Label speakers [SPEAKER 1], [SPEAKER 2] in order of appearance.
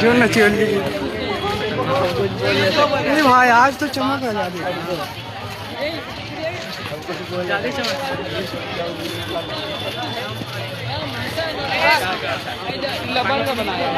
[SPEAKER 1] क्यों नची भाई आज तो चमक आ जाती लबन का बनाया